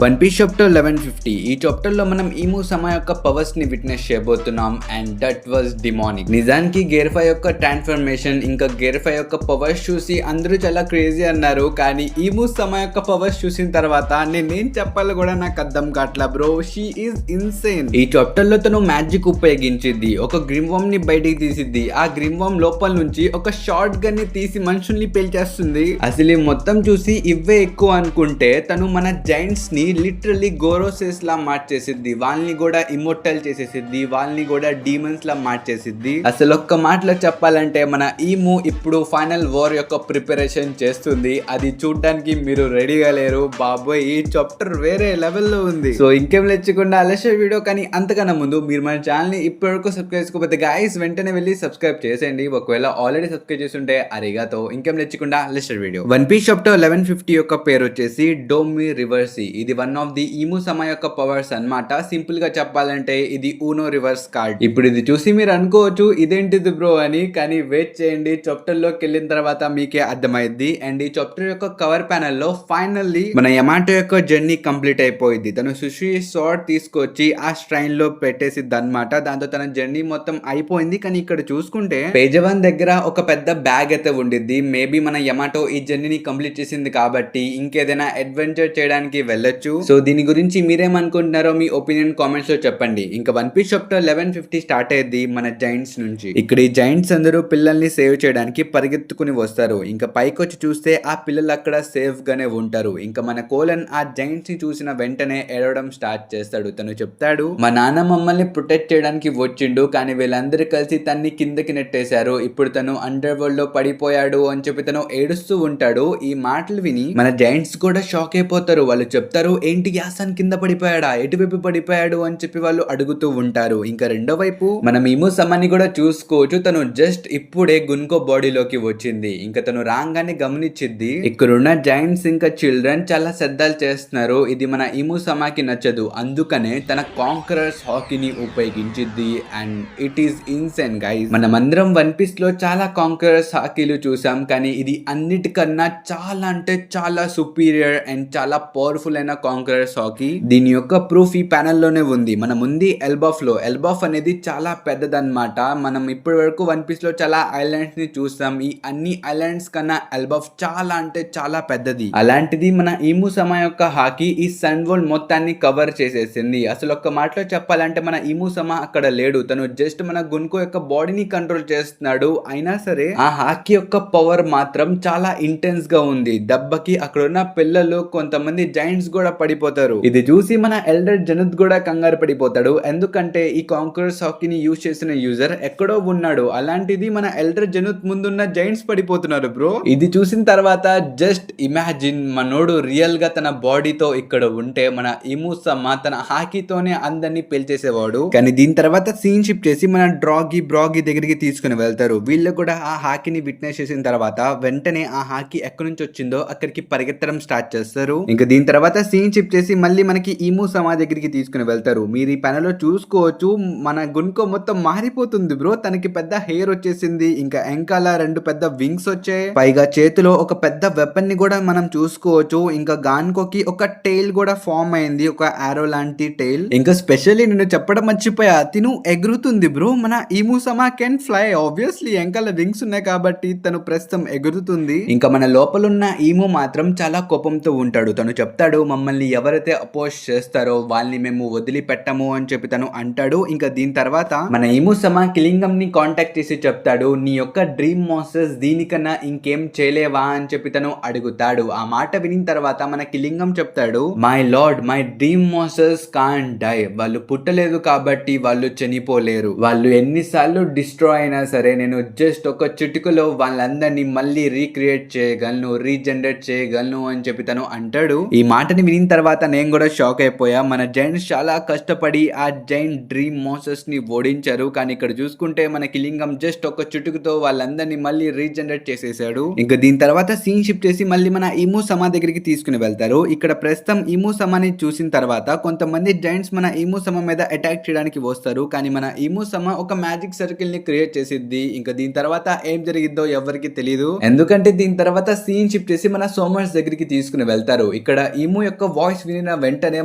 One piece chapter 1150. ఈ chapter లో మనం ఈము సమా యొక్క పవర్స్ ని విట్నెస్ చేయబోతున్నాం అండ్ దట్ వాజ్ డిమానిక్. నిజానికి గేర్ఫా యొక్క ట్రాన్స్ఫర్మేషన్ ఇంకా గేర్ఫా యొక్క పవర్స్ చూసి అందరూ చాలా క్రేజీ అన్నారు, కానీ ఈము సమా యొక్క పవర్స్ చూసిన తర్వాత నేనేం చెప్పాలో కూడా నాకు అర్థం కావట్లా బ్రో. She is insane. ఈ చాప్టర్ లో తను మ్యాజిక్ ఉపయోగించిద్ది, ఒక గ్రిమ్వామ్ ని బయటికి తీసిద్ది, ఆ గ్రిమ్వామ్ లోపల నుంచి ఒక షార్ట్ గన్ ని తీసి మనుషుల్ని పేల్చేస్తుంది. అసలు ఈ మొత్తం చూసి ఇవే ఎక్కువ అనుకుంటే తను మన జైంట్స్ ని లిటరల్లీ గోరోసెస్ లా మార్చేసిద్ది, వాళ్ళని కూడా ఇమోర్టల్ చేసేసిద్ది, వాళ్ళని కూడా డీమన్స్ లా మార్చేసిద్ది. అసలు ఒక్క మాటలో చెప్పాలంటే మన ఈము ఇప్పుడు ఫైనల్ వార్ యొక్క ప్రిపరేషన్ చేస్తుంది. అది చూడడానికి మీరు రెడీగా లేరు బాబోయ్. ఈ చాప్టర్ వేరే లెవెల్లో ఉంది. సో ఇంకేం లేచకుండా అలెషర్ వీడియో, కానీ అంతకన్నా ముందు మీరు మన ఛానల్ ని ఇప్పటివరకు సబ్స్క్రైబ్ చేసుకోకపోతే గైస్ వెంటనే వెళ్ళి సబ్స్క్రైబ్ చేసేయండి. ఒకవేళ ఆల్రెడీ సబ్స్క్రైబ్ చేస్తుంటే అరిగాతో. ఇంకేం లేచకుండా అలెషర్ వీడియో. వన్ పీస్ చాప్టర్ 1150 యొక్క పేరు వచ్చేసి డోమి రివర్సీ. ఇది వన్ ఆఫ్ ది ఈము సమా యొక్క పవర్స్ అన్నమాట. సింపుల్ గా చెప్పాలంటే ఇది ఊనో రివర్స్ కార్డ్. ఇప్పుడు ఇది చూసి మీరు అనుకోవచ్చు ఇదేంటిది బ్రో అని, కానీ వెయిట్ చేయండి, చాప్టర్ లోకి వెళ్ళిన తర్వాత మీకే అర్థమైద్ది. అండ్ ఈ చాప్టర్ యొక్క కవర్ ప్యానల్ లో ఫైనల్లీ మన యమాటో యొక్క జర్నీ కంప్లీట్ అయిపోయింది. తను సుషి షార్ట్ తీసుకొచ్చి ఆ స్ట్రైన్ లో పెట్టేసిద్ది అనమాట. దాంతో తన జర్నీ మొత్తం అయిపోయింది. కానీ ఇక్కడ చూసుకుంటే పేజ్ 1 దగ్గర ఒక పెద్ద బ్యాగ్ అయితే ఉండిద్ది. మేబీ మన యమాటో ఈ జర్నీని కంప్లీట్ చేసింది కాబట్టి ఇంకేదైనా అడ్వెంచర్ చేయడానికి వెళ్ళొచ్చు. సో దీని గురించి మీరేమనుకుంటున్నారో మీ ఒపీనియన్ కామెంట్స్ లో చెప్పండి. ఇంకా వన్ పీస్ చాప్టర్ 1150 స్టార్ట్ అయ్యింది మన జైంట్స్ నుంచి. ఇక్కడ ఈ జైంట్స్ అందరూ పిల్లల్ని సేవ్ చేయడానికి పరిగెత్తుకుని వస్తారు. ఇంకా పైకి వచ్చి చూస్తే ఆ పిల్లలు అక్కడ సేఫ్ గానే ఉంటారు. ఇంకా మన కోలన్ ఆ జైంట్స్ ని చూసిన వెంటనే ఏడవడం స్టార్ట్ చేస్తాడు. తను చెప్తాడు, మా నాన్న మమ్మల్ని ప్రొటెక్ట్ చేయడానికి వచ్చిండు, కానీ వీళ్ళందరూ కలిసి తన్ని కిందకి నెట్టేశారు. ఇప్పుడు తను అండర్ వరల్డ్ లో పడిపోయాడు అని చెప్పి తను ఏడుస్తూ ఉంటాడు. ఈ మాటలు విని మన జైంట్స్ కూడా షాక్ అయిపోతారు. వాళ్ళు చెప్తారు, ఏంటి యాసన్ కింద పడిపోయాడా, ఎటువైపు పడిపోయాడు అని చెప్పి వాళ్ళు అడుగుతూ ఉంటారు. ఇంకా రెండో వైపు మనం ఈము సమాని కూడా చూసుకోవచ్చు. తను జస్ట్ ఇప్పుడే గున్కో బాడీలోకి వచ్చింది. ఇంకా తను రాగానే గమనించింది ఇక్కడున్న జైంట్స్ ఇంకా చిల్డ్రన్ చాలా శ్రద్ధలు చేస్తున్నారు. ఇది మన ఈము సమాకి నచ్చదు, అందుకనే తన కాంకరర్స్ హాకీని ఉపయోగించింది. And it is insane guys. మనమందరం వన్ పీస్ లో చాలా కాంకరర్స్ హాకీలు చూసాం, కానీ ఇది అన్నిటికన్నా చాలా అంటే చాలా సుపీరియర్ అండ్ చాలా పవర్ఫుల్ అయిన కాంకరర్స్ హాకీ. దీని యొక్క ప్రూఫ్ ఈ ప్యానెల్ లోనే ఉంది. మనం ఉంది ఎల్బాఫ్ లో. ఎల్బాఫ్ అనేది చాలా పెద్దదన్నమాట. మనం ఇప్పటి వరకు వన్ పీస్ లో చాలా ఐలాండ్స్ ని చూస్తాం. ఈ అన్ని ఐలాండ్స్ కన్నా ఎల్బాఫ్ చాలా అంటే చాలా పెద్దది. అలాంటిది మన ఈము సమా యొక్క హాకీ ఈ సన్ వరల్డ్ మొత్తాన్ని కవర్ చేసేసింది. అసలు ఒక్క మాటలో చెప్పాలంటే మన ఈము సమా అక్కడ లేడు. తను జస్ట్ మన గున్కో యొక్క బాడీని కంట్రోల్ చేస్తున్నాడు. అయినా సరే ఆ హాకీ యొక్క పవర్ మాత్రం చాలా ఇంటెన్స్ గా ఉంది. దెబ్బకి అక్కడ ఉన్న పిల్లలు కొంతమంది జైంట్స్ కూడా పడిపోతారు. ఇది చూసి మన ఎల్డర్ జనత్ కూడా కంగారు పడిపోతాడు. ఎందుకంటే ఈ కాంకరర్స్ హాకీని యూజ్ చేసిన యూజర్ ఎక్కడో ఉన్నాడు. అలాంటిది మన ఎల్డర్ జనత్ ముందున్న జైంట్స్ పడిపోతున్నారు బ్రో. ఇది చూసిన తర్వాత జస్ట్ ఇమాజిన్, మనోడు రియల్ గా తన బాడీతో ఇక్కడ ఉంటే మన ఈము సమా తన హాకీతోనే అందరినీ పేల్చేసేవాడు. కానీ దీని తర్వాత సీన్ షిఫ్ట్ చేసి మన బ్రాగీ దగ్గరికి తీసుకుని వెళ్తారు. వీళ్ళు కూడా ఆ హాకీని విట్నెస్ చేసిన తర్వాత వెంటనే ఆ హాకీ ఎక్కడి నుంచి వచ్చిందో అక్కడికి పరిగెత్తడం స్టార్ట్ చేస్తారు. ఇంకా దీని తర్వాత సీన్ షిఫ్ట్ చేసి మళ్ళీ మనకి ఈము సమా దగ్గరికి తీసుకుని వెళ్తారు. మీరు ఈ ప్యానెల్ లో చూసుకోవచ్చు, మన గున్కో మొత్తం మారిపోతుంది బ్రో. తనకి పెద్ద హెయిర్ వచ్చేసింది, ఇంకా ఎంకాల 2 పెద్ద వింగ్స్ వచ్చాయి, పైగా చేతిలో ఒక పెద్ద వెపన్ ని కూడా మనం చూసుకోవచ్చు. ఇంకా గాన్కోకి ఒక టైల్ కూడా ఫామ్ అయింది, ఒక ఆరో లాంటి టైల్. ఇంకా స్పెషల్లీ నేను చెప్పడం మర్చిపోయా, తిను ఎగురుతుంది బ్రో. మన ఈము సమా కెన్ ఫ్లై. ఆబ్వియస్లీ ఎంకాల వింగ్స్ ఉన్నాయి కాబట్టి తను ప్రస్తుతం ఎగురుతుంది. ఇంకా మన లోపలున్న ఈము మాత్రం చాలా కోపంతో ఉంటాడు. తను చెప్తాడు, మమ్మల్ని ఎవరైతే అపోజ్ చేస్తారో వాళ్ళని మేము వదిలిపెట్టము అని చెప్పి తను అంటాడు. ఇంకా దీని తర్వాత మన ఈము సమా కిలింగం ని కాంటాక్ట్ చేసి చెప్తాడు, నీ యొక్క డ్రీమ్ మాన్స్టర్స్ దీనికన్నా ఇంకేం చేయలేవా అని చెప్పి తను అడుగుతాడు. ఆ మాట విని తర్వాత మన కిలింగం చెప్తాడు, my lord, my dream monsters can't die. వాళ్ళు పుట్టలేదు కాబట్టి వాళ్ళు చనిపోలేరు. వాళ్ళు ఎన్నిసార్లు డిస్ట్రాయ్ అయినా సరే నేను జస్ట్ ఒక చిటికలో వాళ్ళందరినీ మళ్ళీ రీక్రియేట్ చేయగలను, రీజనరేట్ చేయగలను అని చెప్పి తను అంటాడు. ఈ మాటని విని తర్వాత నేను కూడా షాక్ అయిపోయా. మన జైంట్స్ చాలా కష్టపడి ఆ జైంట్ డ్రీమ్ మాన్స్టర్స్ ని ఓడించారు. కానీ ఇక్కడ చూసుకుంటే మన కిలింగం జస్ట్ ఒక చుటుకుతో వాళ్ళందరినీ మళ్ళీ రీజనరేట్ చేసేసాడు. ఇంకా దీని తర్వాత సీన్ షిఫ్ట్ చేసి మళ్ళీ మన ఈము సమా దగ్గరికి తీసుకుని వెళ్తారు. ఇక్కడ ప్రస్తుతం ఈము సమాని చూసిన తర్వాత కొంతమంది జైంట్స్ మన ఈము సమా మీద అటాక్ చేయడానికి వస్తారు. కానీ మన ఈము సమా ఒక మ్యాజిక్ సర్కిల్ ని క్రియేట్ చేసిద్ది. ఇంకా దీని తర్వాత ఏం జరిగిద్దో ఎవరికి తెలియదు. ఎందుకంటే దీని తర్వాత సీన్ షిఫ్ట్ చేసి మన సోమర్స్ దగ్గరికి తీసుకుని వెళ్తారు. ఇక్కడ ఈము యొక్క యొక్క వాయిస్ వినిన వెంటనే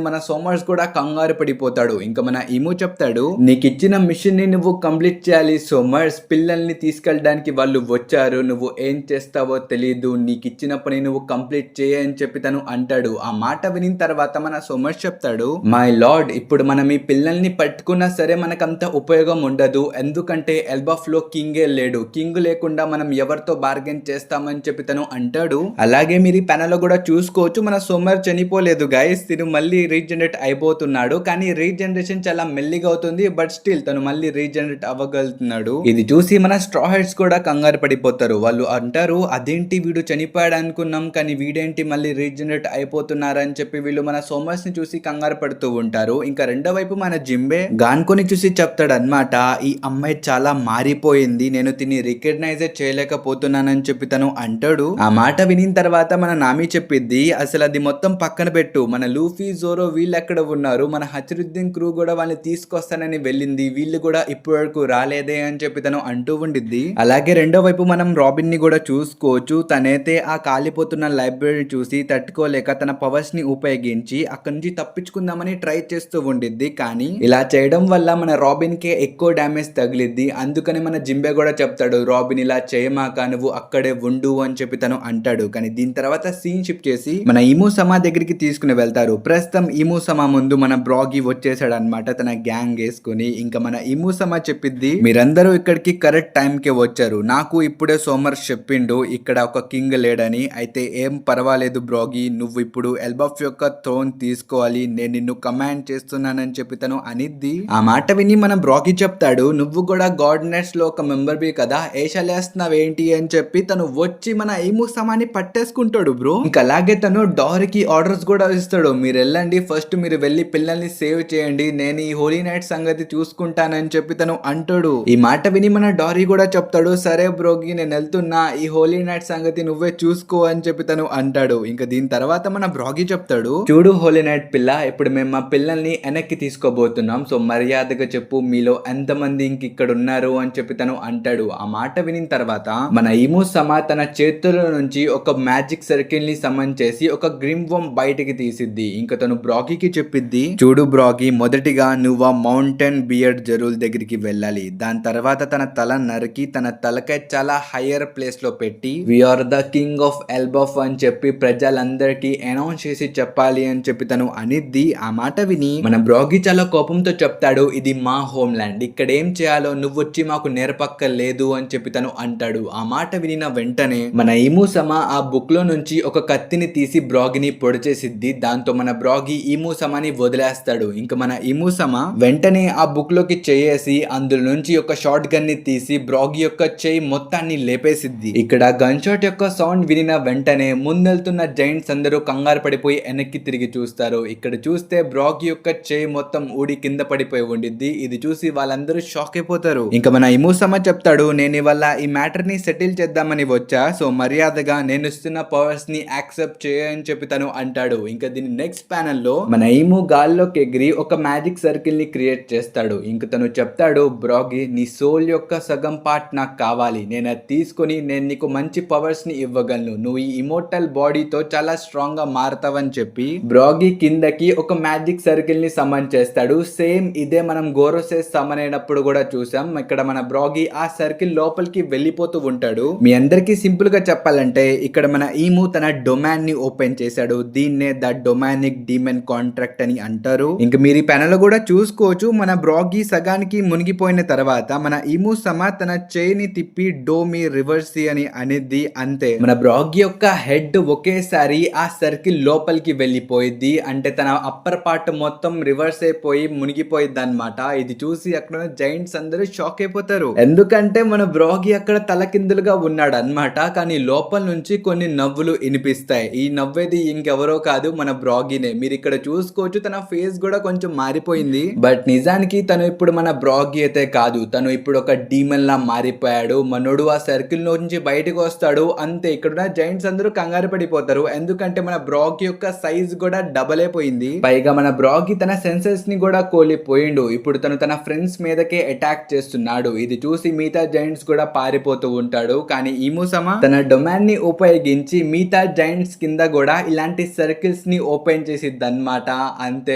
మన సోమర్స్ కూడా కంగారు పడిపోతాడు. ఇంకా మన ఇము చెప్తాడు, నీకు ఇచ్చిన మిషన్ ని నువ్వు కంప్లీట్ చేయాలి సోమర్స్. పిల్లల్ని తీసుకెళ్ళడానికి వాళ్ళు వచ్చారు, నువ్వు ఏం చేస్తావో తెలియదు, నీకు ఇచ్చిన పని నువ్వు కంప్లీట్ చేయ అని చెప్పి తను అంటాడు. ఆ మాట వినిన తర్వాత మన సోమర్స్ చెప్తాడు, మై లార్డ్, ఇప్పుడు మనం ఈ పిల్లల్ని పట్టుకున్నా సరే మనకంత ఉపయోగం ఉండదు, ఎందుకంటే ఎల్బఫ్ లో కింగే లేడు, కింగ్ లేకుండా మనం ఎవరితో బార్గెన్ చేస్తామని చెప్పి తను అంటాడు. అలాగే మీరు ఈ పెనలో కూడా చూసుకోవచ్చు, మన సోమర్ చనిపోలేదు గైస్, తిను మళ్ళీ రీజనరేట్ అయిపోతున్నాడు. కానీ రీజనరేషన్ చాలా మెల్లిగా అవుతుంది, బట్ స్టిల్ తను మళ్ళీ రీజనరేట్ అవ్వగలుగుతున్నాడు. ఇది చూసి మన స్ట్రా హెడ్స్ కూడా కంగారు పడిపోతారు. వాళ్ళు అంటారు, అదేంటి వీడు చనిపోయాడు అనుకున్నాం, కానీ వీడేంటి మళ్ళీ రీజనరేట్ అయిపోతున్నారని చెప్పి వీళ్ళు మన సోమర్స్ ని చూసి కంగారు పడుతూ ఉంటారు. ఇంకా రెండో వైపు మన జింబే గాన్కొని చూసి చెప్తాడు అనమాట, ఈ అమ్మాయి చాలా మారిపోయింది, నేను తిని రికగ్నైజ్ చేయలేకపోతున్నానని చెప్పి తను అంటాడు. ఆ మాట వినిన తర్వాత మన నామి చెప్పిద్ది, అసలు అది మొత్తం పక్కన పెట్టు, మన లూఫీ జోరో వీళ్ళు ఎక్కడ ఉన్నారు, మన హచరుద్దీన్ క్రూ కూడా వాళ్ళని తీసుకొస్తానని వెళ్ళింది, వీళ్ళు కూడా ఇప్పటి వరకు రాలేదే అని చెప్పి తను అంటూ ఉండిద్ది. అలాగే రెండో వైపు మనం రాబిన్ ని కూడా చూసుకోవచ్చు. తనైతే ఆ కాలిపోతున్న లైబ్రరీ చూసి తట్టుకోలేక తన పవర్స్ ని ఉపయోగించి అక్కడి నుంచి తప్పించుకుందామని ట్రై చేస్తూ ఉండిద్ది. కానీ ఇలా చేయడం వల్ల మన రాబిన్ కే ఎక్కువ డ్యామేజ్ తగిలిద్ది. అందుకని మన జింబే కూడా చెప్తాడు, రాబిన్ ఇలా చేయమాక, నువ్వు అక్కడే ఉండు అని చెప్పి తను అంటాడు. కానీ దీని తర్వాత సీన్ షిఫ్ట్ చేసి మన ఇము సమా దగ్గరికి తీసుకుని వెళ్తారు. ప్రస్తుతం ఇము సమా ముందు మన బ్రాగి వచ్చేసాడు అనమాట తన గ్యాంగ్ వేసుకుని. ఇంకా మన ఇము సమా చెప్పిద్ది, మీరందరూ ఇక్కడికి కరెక్ట్ టైం కే వచ్చారు, నాకు ఇప్పుడే సోమర్స్ చెప్పిండు ఇక్కడ ఒక కింగ్ లేడని, అయితే ఏం పర్వాలేదు బ్రాగి, నువ్వు ఇప్పుడు ఎల్బఫ్ యొక్క థ్రోన్ తీసుకోవాలి, నేను నిన్ను కమాండ్ చేస్తున్నానని చెప్పి తను అనిద్ది. ఆ మాట విని మన బ్రాగి చెప్తాడు, నువ్వు కూడా గాడ్ నెట్స్ లో ఒక మెంబర్ బి కదా, ఏషలేస్తున్నావు ఏంటి అని చెప్పి తను వచ్చి మన ఇము సమాని పట్టేసుకుంటాడు బ్రో. ఇంకా అలాగే తను డార్కి ఆర్డర్స్ కూడా ఇస్తాడు, మీరు వెళ్ళండి, ఫస్ట్ మీరు వెళ్ళి పిల్లల్ని సేవ్ చేయండి, నేను ఈ హోలీ నైట్ సంగతి చూసుకుంటానని చెప్పి తను అంటాడు. ఈ మాట విని మన డారీ కూడా చెప్తాడు, సరే బ్రోగి నేను వెళ్తున్నా, ఈ హోలీ నైట్ సంగతి నువ్వే చూసుకో అని చెప్పి తను అంటాడు. ఇంకా దీని తర్వాత మన బ్రాగి చెప్తాడు, చూడు హోలీ నైట్ పిల్ల, ఇప్పుడు మేము మా పిల్లల్ని వెనక్కి తీసుకోబోతున్నాం, సో మర్యాదగా చెప్పు మీలో ఎంతమంది ఇంక ఇక్కడ ఉన్నారు అని చెప్పి తను అంటాడు. ఆ మాట వినిన తర్వాత మన ఇము సమా తన చేతుల నుంచి ఒక మ్యాజిక్ సర్కిల్ ని సమన్ చేసి ఒక గ్రిమ్ వమ్ బయటికి తీసిద్ది. ఇంకా తను బ్రాగీకి చెప్పిద్ది, చూడు బ్రాగీ, మొదటిగా నువ్వు ఆ మౌంటైన్ బియర్డ్ జరూల్ దగ్గరికి వెళ్ళాలి, దాని తర్వాత తన తల నరికి తన తలకై చాలా హయ్యర్ ప్లేస్ లో పెట్టి వీఆర్ ద కింగ్ ఆఫ్ ఎల్బఫ్ అని చెప్పి ప్రజలందరికీ అనౌన్స్ చేసి చెప్పాలి అని చెప్పి తను అనిద్ది. ఆ మాట విని మన బ్రాగీ చాలా కోపంతో చెప్తాడు, ఇది మా హోమ్ ల్యాండ్, ఇక్కడ ఏం చేయాలో నువ్వు వచ్చి మాకు నేర్పక్కర్లేదు అని చెప్పి తను అంటాడు. ఆ మాట వినిన వెంటనే మన ఇము సమా ఆ బుక్ లో నుంచి ఒక కత్తిని తీసి బ్రాగిని పొడిచేసిద్ది. దాంతో మన బ్రాగి ఇము సమాని వదిలేస్తాడు. ఇంకా మన ఇము సమా వెంటనే ఆ బుక్ లోకి చేసి అందులో నుంచి ఒక షార్ట్ గన్ ని తీసి బ్రాగి యొక్క చెయ్యి మొత్తాన్ని లేపేసిద్ది. ఇక్కడ గన్ షాట్ యొక్క సౌండ్ వినిన వెంటనే ముందెళ్తున్న జైంట్స్ అందరూ కంగారు పడిపోయి వెనక్కి తిరిగి చూస్తారు. ఇక్కడ చూస్తే బ్రాగి యొక్క చెయ్యి మొత్తం ఊడి కింద పడిపోయి ఉండిద్ది. ఇది చూసి వాళ్ళందరూ షాక్ అయిపోతారు. ఇంకా మన ఇము సమా చెప్తాడు, నేను ఇవాళ ఈ మ్యాటర్ ని సెటిల్ చేద్దామని వచ్చా, సో మర్యాదగా నేను ఇస్తున్న పవర్స్ ని యాక్సెప్ట్ చేయని చెప్పి తను అంటాడు. ఇంకా దీని నెక్స్ట్ ప్యానెల్ లో మన ఇము గాల్లోకి ఎగిరి ఒక మ్యాజిక్ సర్కిల్ ని క్రియేట్ చేస్తాడు. ఇంక తను చెప్తాడు, బ్రాగి నీ సోల్ యొక్క సగం పార్ట్ నాకు కావాలి, నేను అది తీసుకొని నేను నీకు మంచి పవర్స్ ని ఇవ్వగలను, నువ్వు ఈ ఇమోర్టల్ బాడీతో చాలా స్ట్రాంగ్ గా మారతావని చెప్పి బ్రాగి కిందకి ఒక మ్యాజిక్ సర్కిల్ ని సమన్ చేస్తాడు. సేమ్ ఇదే మనం గోరోసెస్ సమన్ అయినప్పుడు కూడా చూసాం. ఇక్కడ మన బ్రాగి ఆ సర్కిల్ లోపలికి వెళ్ళిపోతూ ఉంటాడు. మీ అందరికీ సింపుల్ గా చెప్పాలంటే ఇక్కడ మన ఈము తన డొమైన్ ని ఓపెన్ చేశాడు. దీన్నే ద డొమానిక్ డీమన్ కాంట్రాక్ట్ అని అంటారు. ఇంకా మీరు ఈ ప్యానెల్ కూడా చూసుకోవచ్చు, మన బ్రాగి సగానికి మునిగిపోయిన తర్వాత మన ఇము సమా తన చేయిని తిప్పి డోమి రివర్సి అని అనేది. అంతే, మన బ్రాగి యొక్క హెడ్ ఒకేసారి ఆ సర్కిల్ లోపలికి వెళ్ళిపోయింది. అంటే తన అప్పర్ పార్ట్ మొత్తం రివర్స్ అయిపోయి మునిగిపోయింది అనమాట. ఇది చూసి అక్కడ జైంట్స్ అందరూ షాక్ అయిపోతారు. ఎందుకంటే మన బ్రాగి అక్కడ తలకిందులుగా ఉన్నాడు అనమాట. కానీ లోపల నుంచి కొన్ని నవ్వులు వినిపిస్తాయి. ఈ నవ్వేది ఇంకెవరో కాదు, మన బ్రాగినే. మీరు ఇక్కడ చూసుకోవచ్చు, తన ఫేస్ కూడా కొంచెం మారిపోయింది. బట్ నిజానికి తను ఇప్పుడు మన బ్రాగి అయితే కాదు, తను ఇప్పుడు ఒక డీమన్ లా మారిపోయాడు. మనోడు ఆ సర్కిల్ నుంచి బయటకు వస్తాడు. అంతే, ఇక్కడ జైంట్స్ అందరూ కంగారు పడిపోతారు. ఎందుకంటే మన బ్రాగి యొక్క సైజ్ కూడా డబల్ అయిపోయింది. పైగా మన బ్రాగి తన సెన్సెస్ ని కూడా కోల్పోయిండు. ఇప్పుడు తను తన ఫ్రెండ్స్ మీదకే అటాక్ చేస్తున్నాడు. ఇది చూసి మిగతా జైంట్స్ కూడా పారిపోతూ ఉంటాడు. కానీ ఇము సమా తన డొమైన్ ని ఉపయోగించి మిగతా జైంట్స్ కింద కూడా ఇలాంటి సర్కిల్ సర్కిల్స్ ని ఓపెన్ చేసిద్ది అనమాట. అంతే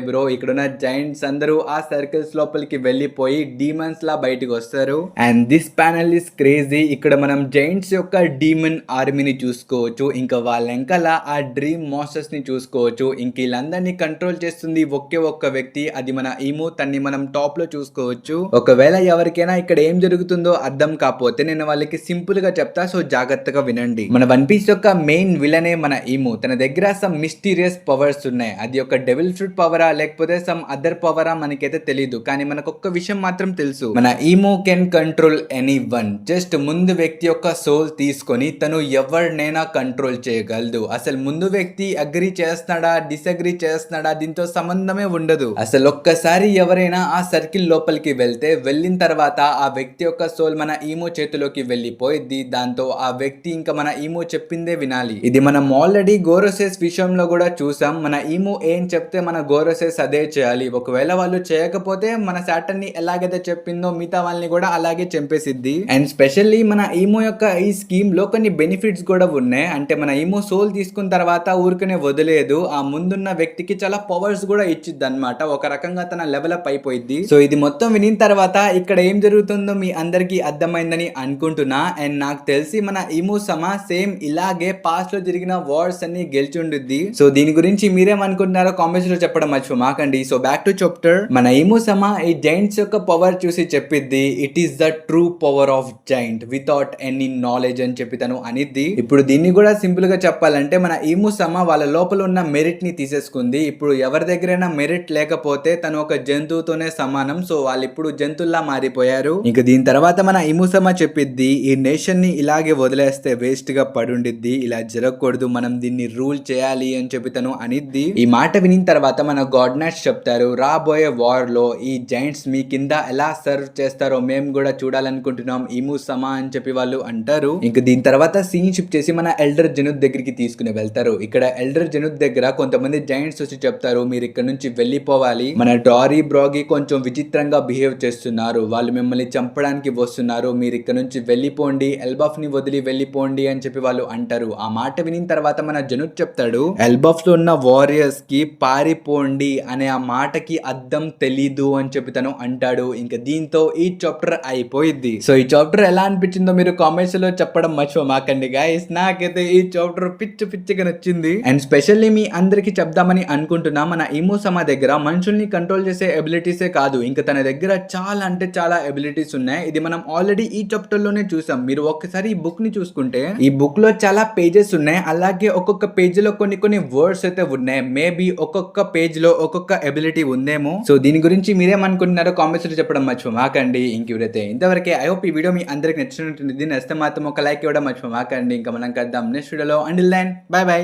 బ్రో, ఇక్కడున్న జైంట్స్ అందరూ ఆ సర్కిల్స్ లోపలికి వెళ్ళిపోయి డీమన్స్ లా బయటకు వస్తారు. And this panel is crazy. ఇక్కడ మనం జైంట్స్ యొక్క డీమన్ ఆర్మీని చూసుకోవచ్చు, ఇంకా వాళ్ళ వెంకాల ఆ డ్రీమ్ మాస్టర్స్ ని చూసుకోవచ్చు. ఇంక వీళ్ళందరినీ కంట్రోల్ చేస్తుంది ఒకే ఒక్క వ్యక్తి, అది మన ఈము. తన్ని మనం టాప్ లో చూసుకోవచ్చు. ఒకవేళ ఎవరికైనా ఇక్కడ ఏం జరుగుతుందో అర్థం కాకపోతే నేను వాళ్ళకి సింపుల్ గా చెప్తా, సో జాగ్రత్తగా వినండి. మన వన్ పీస్ యొక్క మెయిన్ విలనే మన ఈము. తన దగ్గర సమ్ మిస్టీరియస్ పవర్స్ ఉన్నాయి. అది ఒక డెవిల్ ఫ్రూట్ పవరా లేకపోతే సమ్ అదర్ పవరా మనకైతే తెలీదు, కానీ మనకు ఒక్క విషయం మాత్రం తెలుసు, మన emu can control any one. Just ముందు వ్యక్తి యొక్క సోల్ తీసుకొని తను ఎవరినైనా కంట్రోల్ చేయగలదు. అసలు ముందు వ్యక్తి అగ్రి చేస్తున్నాడా డిసగ్రీ చేస్తున్నాడా దీంతో సంబంధమే ఉండదు. అసలు ఒక్కసారి ఎవరైనా ఆ సర్కిల్ లోపలికి వెళ్ళిన తర్వాత ఆ వ్యక్తి యొక్క సోల్ మన ఈమో చేతిలోకి వెళ్ళిపోయింది. దాంతో ఆ వ్యక్తి ఇంకా మన ఈమో చెప్పిందే వినాలి. ఇది మనం ఆల్రెడీ గోరోసెస్ విషయంలో కూడా చూసాం. మన ఈమో ఏం చెప్తే మన గోరోసెస్ అదే చేయాలి. ఒకవేళ వాళ్ళు చేయకపోతే మన సాటర్న్ ని ఎలాగైతే చెప్పిందో మిగతా వాళ్ళని కూడా అలాగే చంపేసిద్ది. అండ్ స్పెషల్లీ మన ఈమో యొక్క ఈ స్కీమ్ లో కొన్ని బెనిఫిట్స్ కూడా ఉన్నాయి. అంటే మన ఈమో సోల్ తీసుకున్న తర్వాత ఊరికనే వదిలేదు, ఆ ముందున్న వ్యక్తికి చాలా పవర్స్ కూడా ఇచ్చిద్ది అనమాట. ఒక రకంగా తన లెవెల్ అప్ అయిపోయింది. సో ఇది మొత్తం వినిన తర్వాత ఇక్కడ ఏం జరుగుతుందో మీ అందరికి అర్థమైందని అనుకుంటున్నా. అండ్ నాకు తెలిసి మన ఈము సమా సేమ్ ఇలాగే పాస్ట్ లో జరిగిన వార్స్ అన్ని గెలిచి ఉండుద్ది. సో దీని గురించి మీరేమనుకుంటున్నారో కామెంట్స్ లో చెప్పడం మర్చిపోమాకండి. So back to chapter. మన ఈము సమా ఈ జైంట్స్ యొక్క పవర్ చూసి చెప్పిద్ది, it is the true power of giant without any knowledge అని చెప్పి తను అనిద్ది. ఇప్పుడు దీన్ని కూడా సింపుల్ గా చెప్పాలంటే మన ఈము సమా వాళ్ళ లోపల ఉన్న మెరిట్ ని తీసేసుకుంది. ఇప్పుడు ఎవరి దగ్గరైనా మెరిట్ లేకపోతే తను ఒక జంతువుతోనే సమానం. సో వాళ్ళు ఇప్పుడు జంతువుల్లా మారిపోయారు. ఇంకా దీని తర్వాత మన ఇముసమా చెప్పిద్ది, ఈ నేషన్ ని ఇలాగే వదిలేస్తే వేస్ట్ గా పడుండిద్ది, ఇలా జరగకూడదు, మనం దీన్ని రూల్ చేయాలి అని చెప్పి తను అనిద్ది. ఈ మాట వినిన తర్వాత మన గాడ్ నైట్స్ చెప్తారు, రాబోయే వార్ లో ఈ జైంట్స్ మీ కింద ఎలా సర్వ్ చేస్తారో మేము కూడా చూడాలనుకుంటున్నాం ఇముసమా అని చెప్పి వాళ్ళు అంటారు. ఇంకా దీని తర్వాత సీన్ షిఫ్ట్ చేసి మన ఎల్డర్ జనుద్ దగ్గరికి తీసుకుని వెళ్తారు. ఇక్కడ ఎల్డర్ జనుద్ దగ్గర కొంతమంది జైంట్స్ వచ్చి చెప్తారు, మీరు ఇక్కడ నుంచి వెళ్ళిపోవాలి, మన డారీ బ్రాగి కొంచెం విచిత్రంగా బిహేవ్ చేస్తున్నారు, వాళ్ళు మిమ్మల్ని చంపడానికి వస్తున్నారు, మీరు ఇక్కడ నుంచి వెళ్ళిపోండి, ఎల్బఫ్ ని వదిలి వెళ్ళిపోండి అని చెప్పి వాళ్ళు అంటారు. ఆ మాట వినిన తర్వాత మన జనుద్ చెప్తాడు, ఎల్బఫ్ లో ఉన్న వారియర్స్ కి పారిపోండి అనే ఆ మాటకి అర్థం తెలీదు అని చెప్పి తను అంటాడు. ఇంకా దీంతో ఈ చాప్టర్ అయిపోయింది. సో ఈ చాప్టర్ ఎలా అనిపించిందో మీరు కామెంట్స్ లో చెప్పడం మర్చిపోమాకండి గైస్. నాకైతే ఈ చాప్టర్ పిచ్చిగా నచ్చింది. అండ్ స్పెషల్లీ మీ అందరికి చెప్దామని అనుకుంటున్నా, మన ఇమోసమా దగ్గర మనుషుల్ని కంట్రోల్ చేసే ఎబిలిటీసే కాదు, ఇంకా తన దగ్గర చాలా అంటే చాలా ఎబిలిటీస్ ఉన్నాయి. ఇది మనం ఆల్రెడీ ఈ చాప్టర్ లోనే చూసాం. మీరు ఒక్కసారి ఈ బుక్ ని చూసుకుంటే ఈ బుక్ లో చాలా పేజెస్ ఉన్నాయి. అలాగే ఒక్కొక్క పేజ్ లో కొన్ని వర్డ్స్ అయితే ఉన్నాయి. మేబీ ఒక్కొక్క పేజ్ లో ఒక్కొక్క ఎబిలిటీ ఉందేమో. సో దీని గురించి మీరేమనుకుంటున్నారో కామెంట్స్ లో చెప్పడం మర్చిపోమాకండి. ఇంకెవరైతే ఇంతవరకే ఐ హోప్ ఈ వీడియో మీ అందరికి నచ్చినట్టుంది. నచ్చితే మాత్రం ఒక లైక్ ఇవ్వడం మర్చిపోమాకండి. ఇంకా మనం కద్దాం నెక్స్ట్ వీడియోలో. Until then bye by.